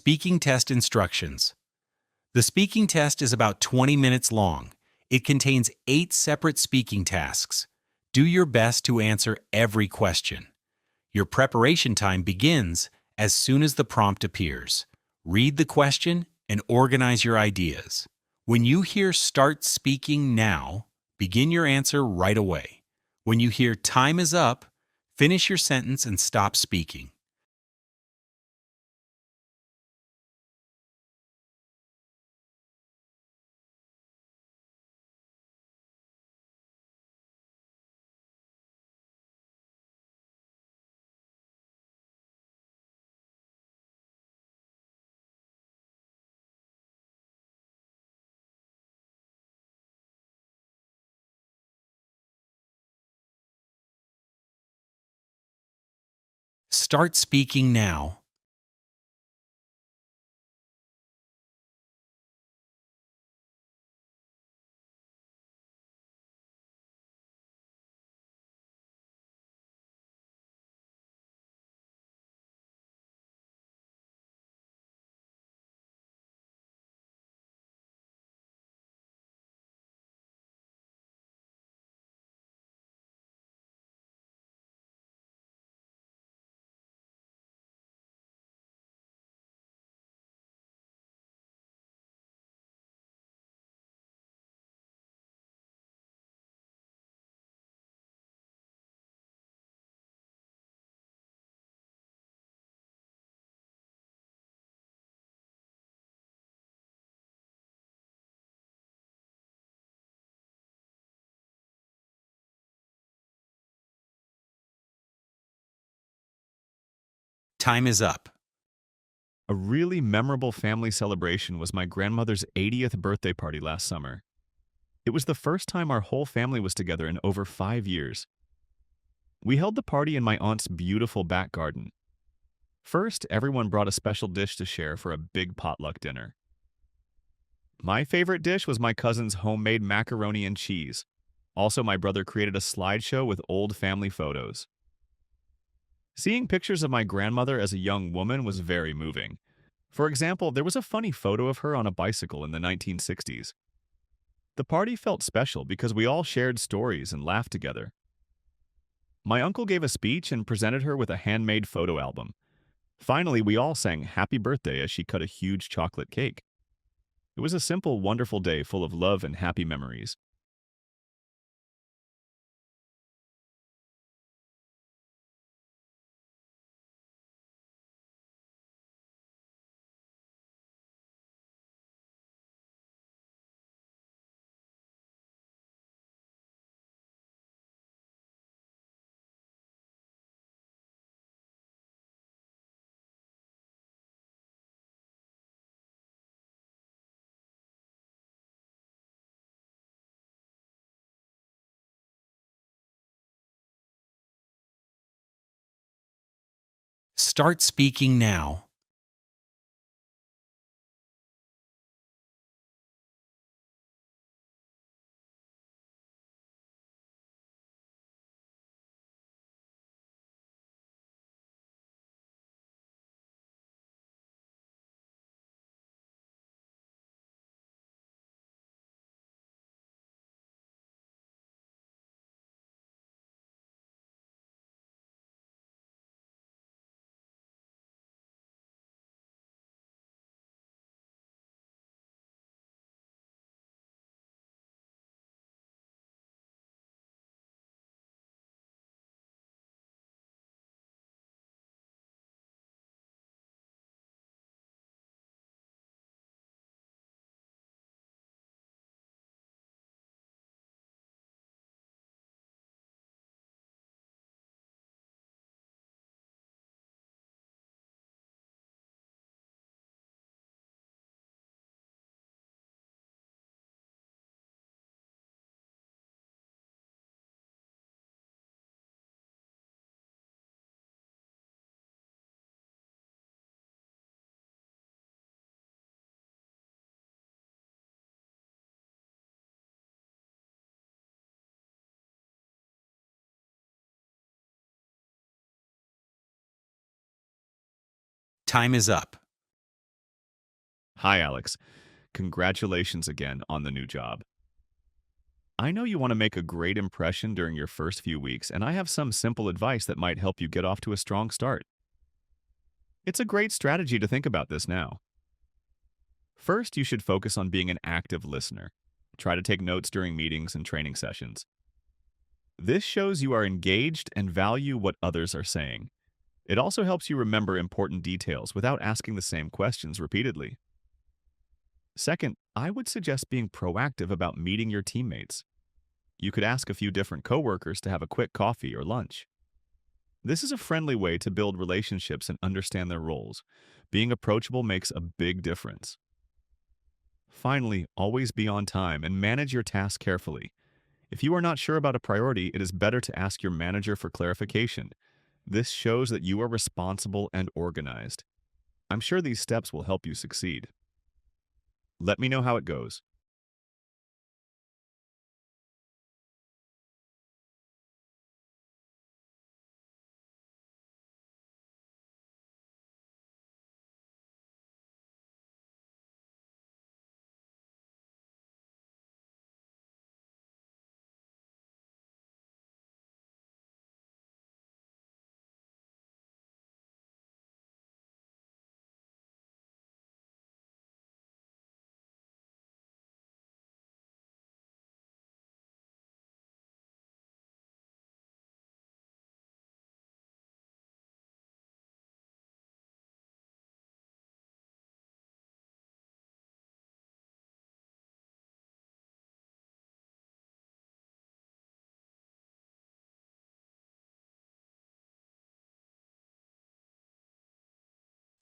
Speaking test instructions. The speaking test is about 20 minutes long. It contains 8 separate speaking tasks. Do your best to answer every question. Your preparation time begins as soon as the prompt appears. Read the question and organize your ideas. When you hear "Start speaking now," begin your answer right away. When you hear "Time is up," finish your sentence and stop speaking. Start speaking now. Time is up. A really memorable family celebration was my grandmother's 80th birthday party last summer. It was the first time our whole family was together in over 5 years. We held the party in my aunt's beautiful back garden. First, everyone brought a special dish to share for a big potluck dinner. My favorite dish was my cousin's homemade macaroni and cheese. Also, my brother created a slideshow with old family photos. Seeing pictures of my grandmother as a young woman was very moving. For example, there was a funny photo of her on a bicycle in the 1960s. The party felt special because we all shared stories and laughed together. My uncle gave a speech and presented her with a handmade photo album. Finally, we all sang "Happy Birthday" as she cut a huge chocolate cake. It was a simple, wonderful day full of love and happy memories. Start speaking now. Time is up. Hi, Alex. Congratulations again on the new job. I know you want to make a great impression during your first few weeks, and I have some simple advice that might help you get off to a strong start. It's a great strategy to think about this now. First, you should focus on being an active listener. Try to take notes during meetings and training sessions. This shows you are engaged and value what others are saying. It also helps you remember important details without asking the same questions repeatedly. Second, I would suggest being proactive about meeting your teammates. You could ask a few different coworkers to have a quick coffee or lunch. This is a friendly way to build relationships and understand their roles. Being approachable makes a big difference. Finally, always be on time and manage your tasks carefully. If you are not sure about a priority, it is better to ask your manager for clarification. This shows that you are responsible and organized. I'm sure these steps will help you succeed. Let me know how it goes.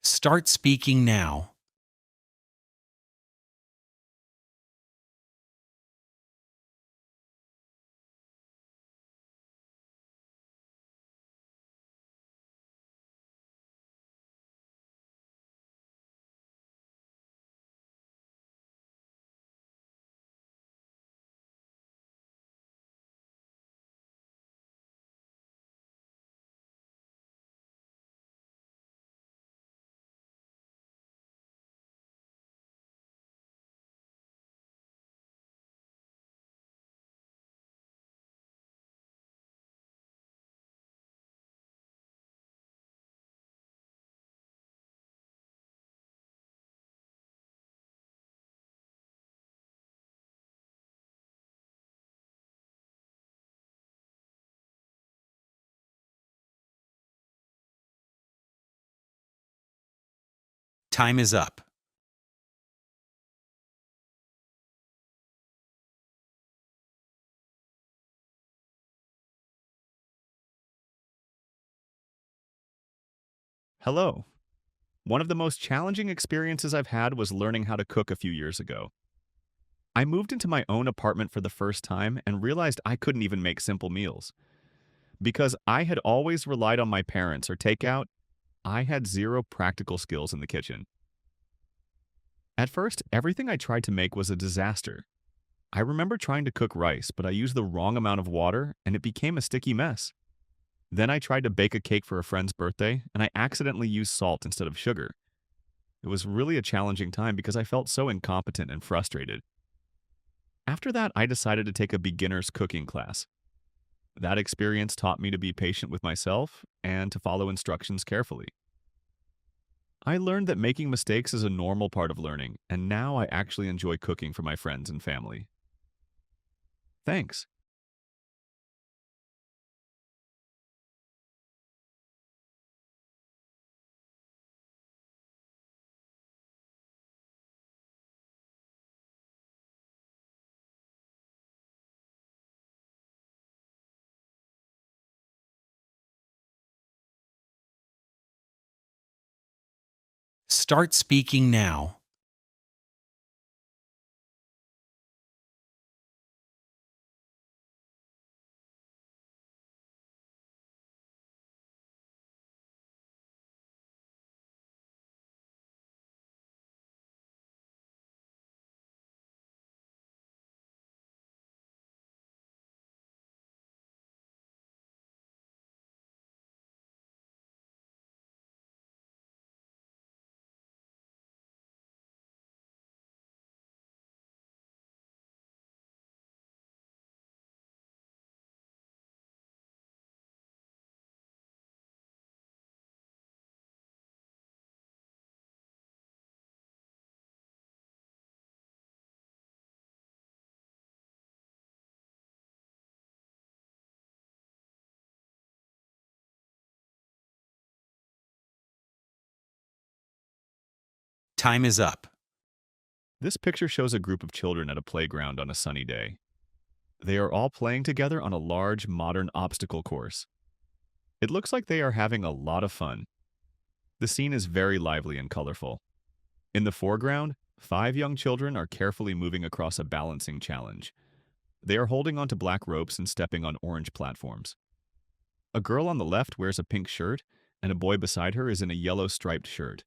Start speaking now. Time is up. Hello. One of the most challenging experiences I've had was learning how to cook a few years ago. I moved into my own apartment for the first time and realized I couldn't even make simple meals. Because I had always relied on my parents or takeout, I had zero practical skills in the kitchen. At first, everything I tried to make was a disaster. I remember trying to cook rice, but I used the wrong amount of water and it became a sticky mess. Then I tried to bake a cake for a friend's birthday and I accidentally used salt instead of sugar. It was really a challenging time because I felt so incompetent and frustrated. After that, I decided to take a beginner's cooking class. That experience taught me to be patient with myself and to follow instructions carefully. I learned that making mistakes is a normal part of learning, and now I actually enjoy cooking for my friends and family. Thanks. Start speaking now. Time is up. This picture shows a group of children at a playground on a sunny day. They are all playing together on a large, modern obstacle course. It looks like they are having a lot of fun. The scene is very lively and colorful. In the foreground, 5 young children are carefully moving across a balancing challenge. They are holding onto black ropes and stepping on orange platforms. A girl on the left wears a pink shirt, and a boy beside her is in a yellow striped shirt.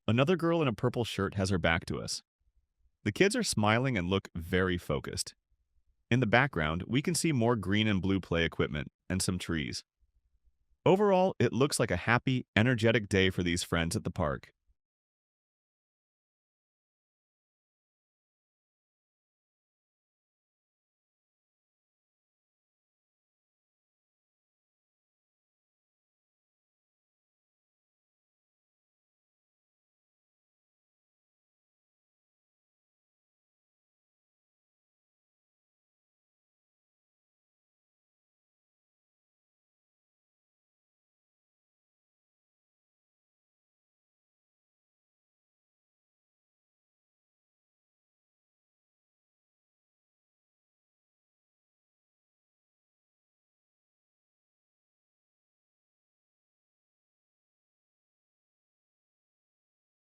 Another girl in a purple shirt has her back to us. The kids are smiling and look very focused. In the background, we can see more green and blue play equipment and some trees. Overall, it looks like a happy, energetic day for these friends at the park.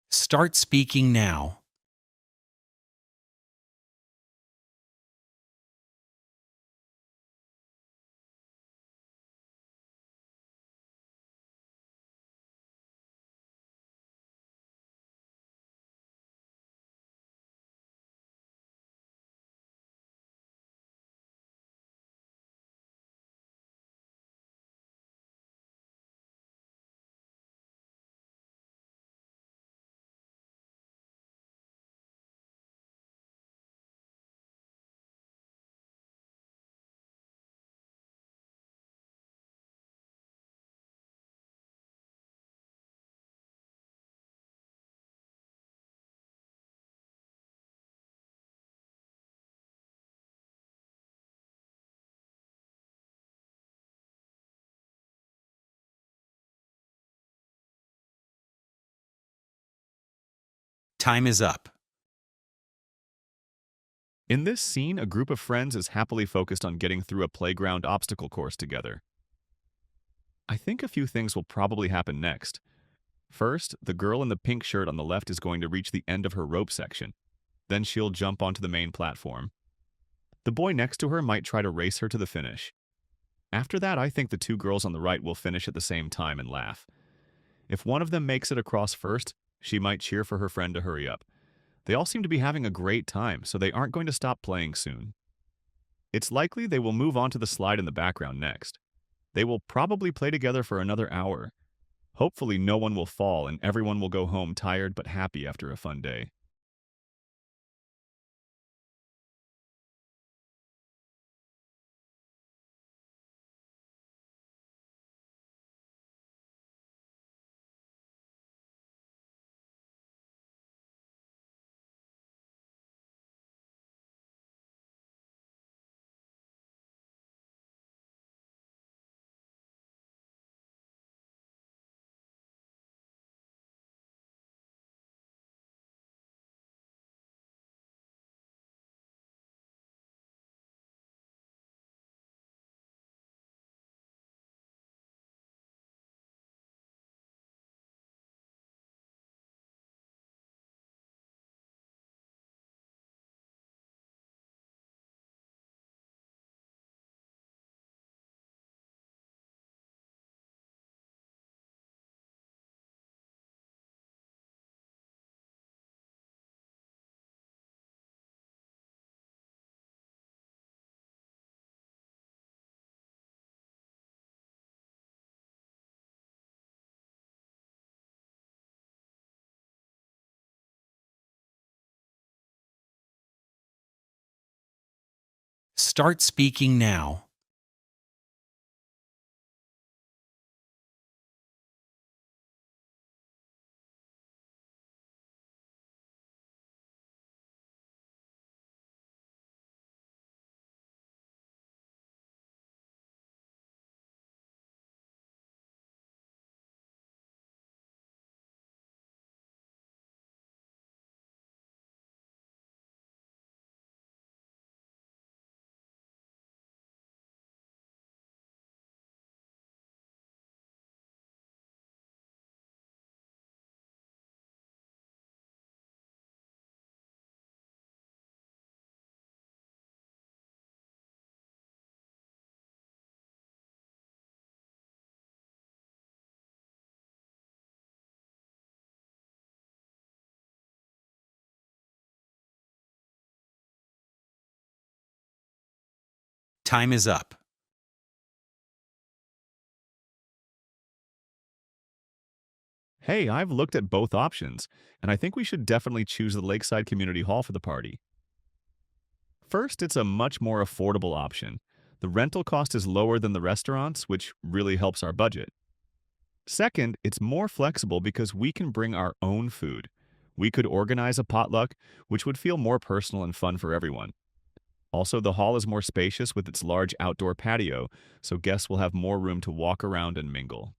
Start speaking now. Time is up. In this scene, a group of friends is happily focused on getting through a playground obstacle course together. I think a few things will probably happen next. First, the girl in the pink shirt on the left is going to reach the end of her rope section. Then she'll jump onto the main platform. The boy next to her might try to race her to the finish. After that, I think the 2 girls on the right will finish at the same time and laugh. If one of them makes it across first, she might cheer for her friend to hurry up. They all seem to be having a great time, so they aren't going to stop playing soon. It's likely they will move on to the slide in the background next. They will probably play together for another hour. Hopefully no one will fall and everyone will go home tired but happy after a fun day. Start speaking now. Time is up. Hey, I've looked at both options, and I think we should definitely choose the Lakeside Community Hall for the party. First, it's a much more affordable option. The rental cost is lower than the restaurants, which really helps our budget. Second, it's more flexible because we can bring our own food. We could organize a potluck, which would feel more personal and fun for everyone. Also, the hall is more spacious with its large outdoor patio, so guests will have more room to walk around and mingle.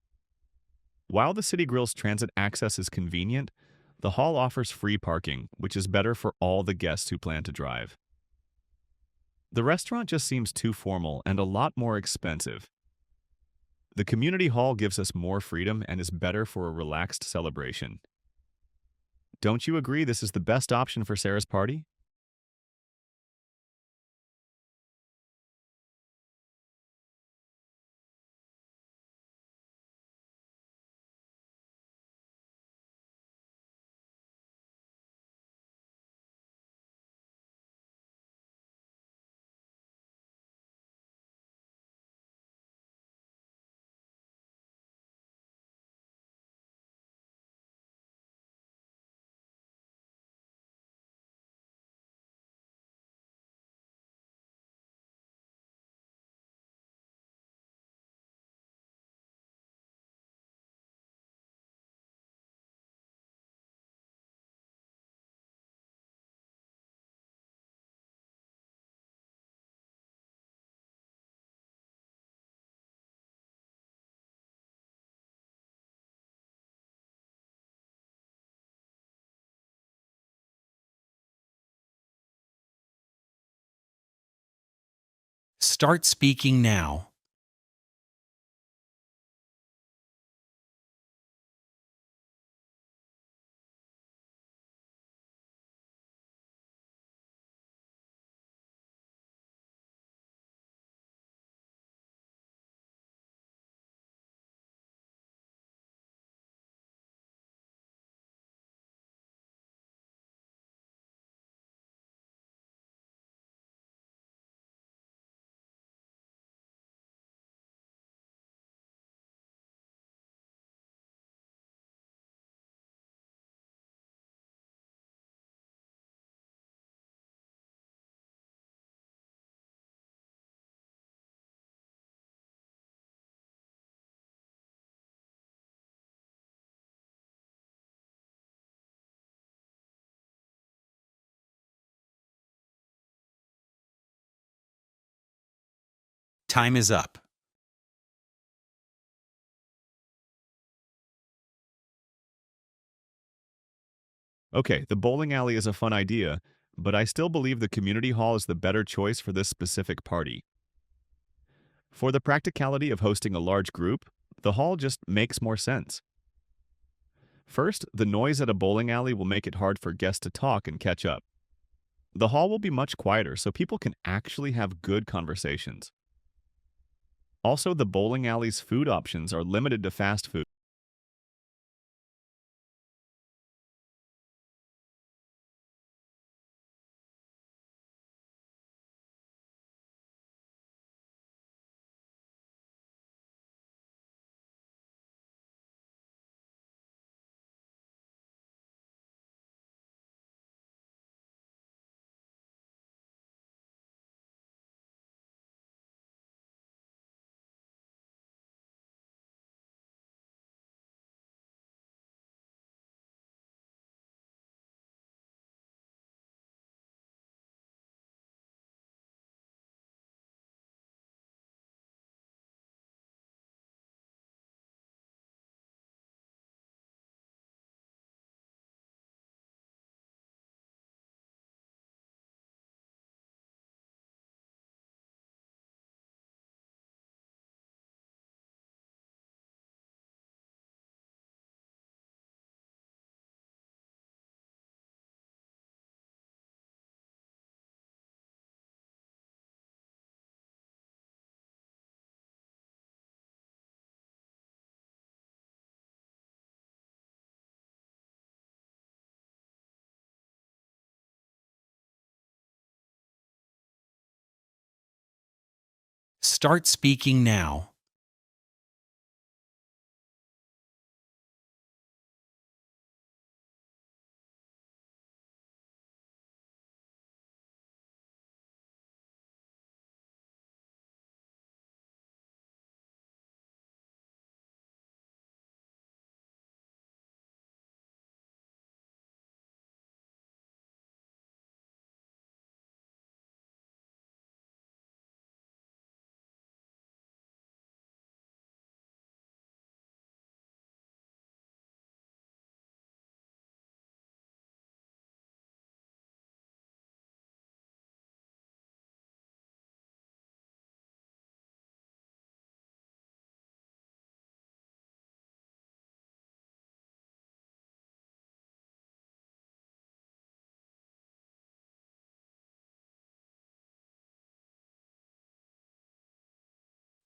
While the City Grill's transit access is convenient, the hall offers free parking, which is better for all the guests who plan to drive. The restaurant just seems too formal and a lot more expensive. The community hall gives us more freedom and is better for a relaxed celebration. Don't you agree this is the best option for Sarah's party? Start speaking now. Time is up. Okay, the bowling alley is a fun idea, but I still believe the community hall is the better choice for this specific party. For the practicality of hosting a large group, the hall just makes more sense. First, the noise at a bowling alley will make it hard for guests to talk and catch up. The hall will be much quieter so people can actually have good conversations. Also, the bowling alley's food options are limited to fast food. Start speaking now.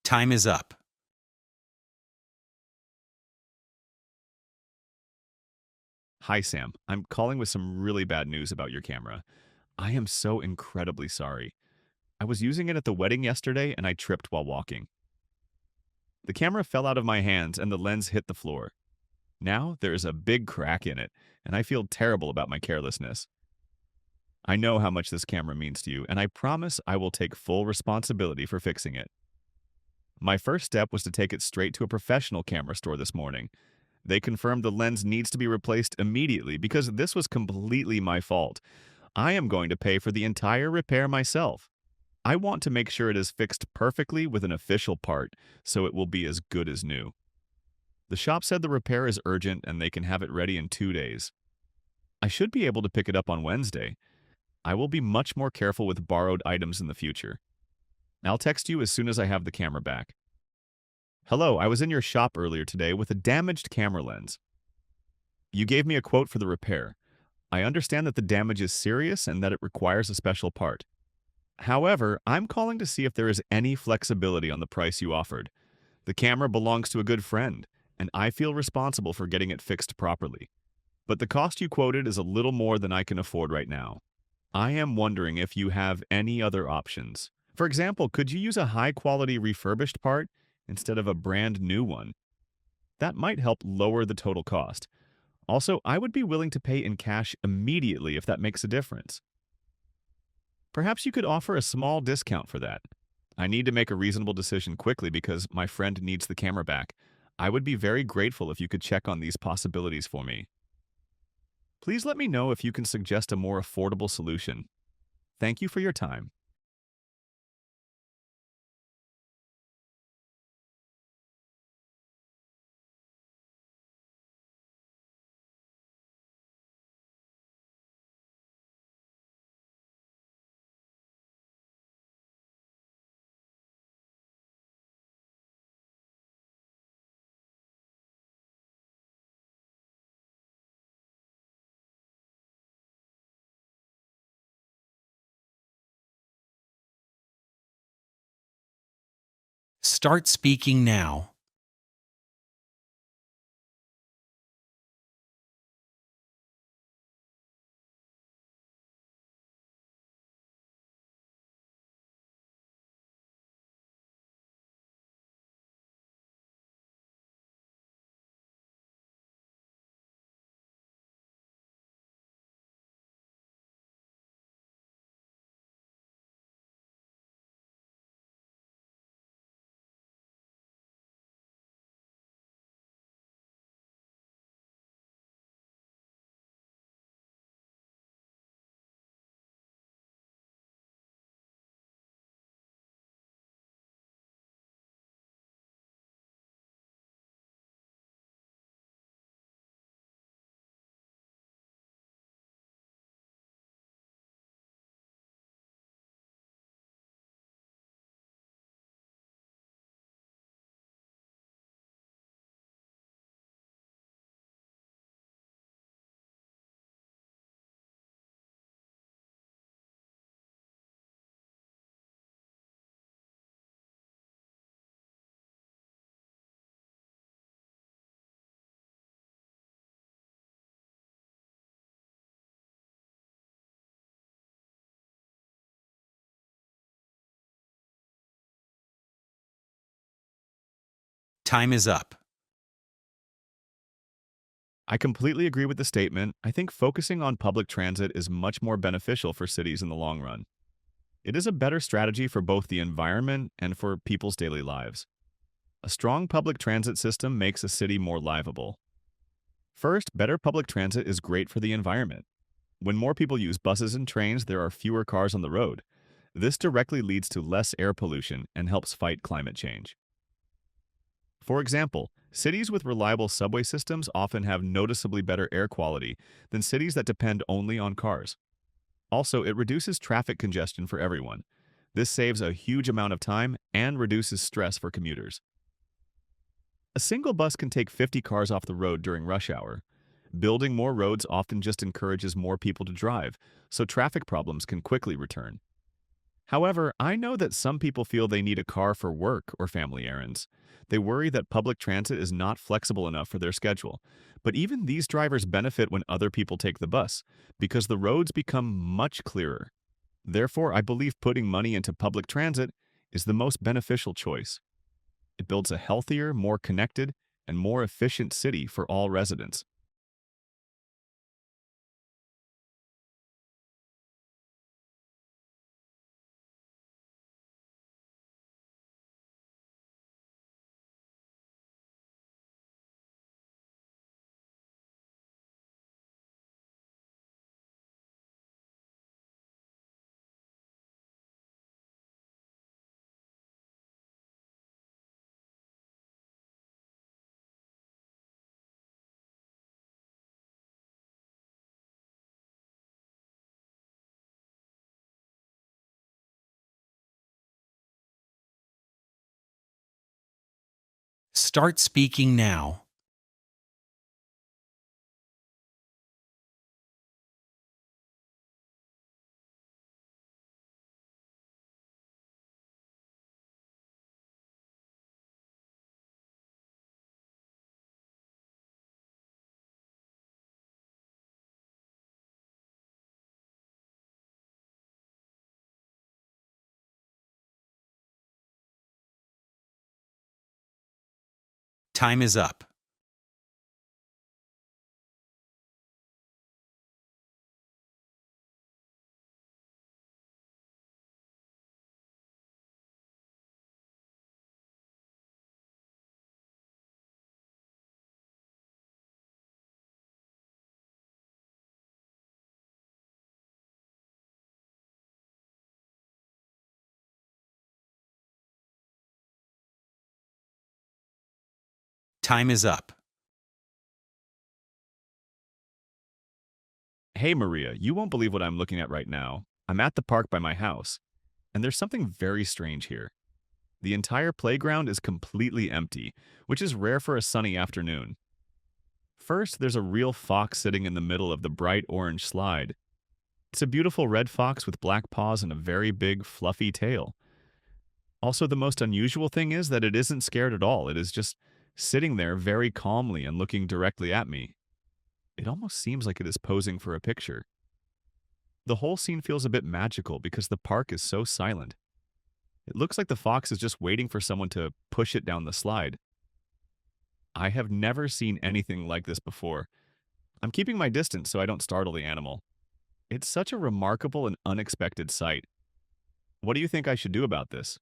Time is up. Hi, Sam. I'm calling with some really bad news about your camera. I am so incredibly sorry. I was using it at the wedding yesterday and I tripped while walking. The camera fell out of my hands and the lens hit the floor. Now there is a big crack in it, and I feel terrible about my carelessness. I know how much this camera means to you, and I promise I will take full responsibility for fixing it. My first step was to take it straight to a professional camera store this morning. They confirmed the lens needs to be replaced immediately because this was completely my fault. I am going to pay for the entire repair myself. I want to make sure it is fixed perfectly with an official part, so it will be as good as new. The shop said the repair is urgent and they can have it ready in 2 days. I should be able to pick it up on Wednesday. I will be much more careful with borrowed items in the future. I'll text you as soon as I have the camera back. Hello, I was in your shop earlier today with a damaged camera lens. You gave me a quote for the repair. I understand that the damage is serious and that it requires a special part. However, I'm calling to see if there is any flexibility on the price you offered. The camera belongs to a good friend, and I feel responsible for getting it fixed properly. But the cost you quoted is a little more than I can afford right now. I am wondering if you have any other options. For example, could you use a high-quality refurbished part instead of a brand new one? That might help lower the total cost. Also, I would be willing to pay in cash immediately if that makes a difference. Perhaps you could offer a small discount for that. I need to make a reasonable decision quickly because my friend needs the camera back. I would be very grateful if you could check on these possibilities for me. Please let me know if you can suggest a more affordable solution. Thank you for your time. Start speaking now. Time is up. I completely agree with the statement. I think focusing on public transit is much more beneficial for cities in the long run. It is a better strategy for both the environment and for people's daily lives. A strong public transit system makes a city more livable. First, better public transit is great for the environment. When more people use buses and trains, there are fewer cars on the road. This directly leads to less air pollution and helps fight climate change. For example, cities with reliable subway systems often have noticeably better air quality than cities that depend only on cars. Also, it reduces traffic congestion for everyone. This saves a huge amount of time and reduces stress for commuters. A single bus can take 50 cars off the road during rush hour. Building more roads often just encourages more people to drive, so traffic problems can quickly return. However, I know that some people feel they need a car for work or family errands. They worry that public transit is not flexible enough for their schedule. But even these drivers benefit when other people take the bus, because the roads become much clearer. Therefore, I believe putting money into public transit is the most beneficial choice. It builds a healthier, more connected, and more efficient city for all residents. Start speaking now. Time is up. Time is up. Hey Maria, you won't believe what I'm looking at right now. I'm at the park by my house, and there's something very strange here. The entire playground is completely empty, which is rare for a sunny afternoon. First, there's a real fox sitting in the middle of the bright orange slide. It's a beautiful red fox with black paws and a very big, fluffy tail. Also, the most unusual thing is that it isn't scared at all. It is just sitting there very calmly and looking directly at me. It almost seems like it is posing for a picture. The whole scene feels a bit magical because the park is so silent. It looks like the fox is just waiting for someone to push it down the slide. I have never seen anything like this before. I'm keeping my distance so I don't startle the animal. It's such a remarkable and unexpected sight. What do you think I should do about this?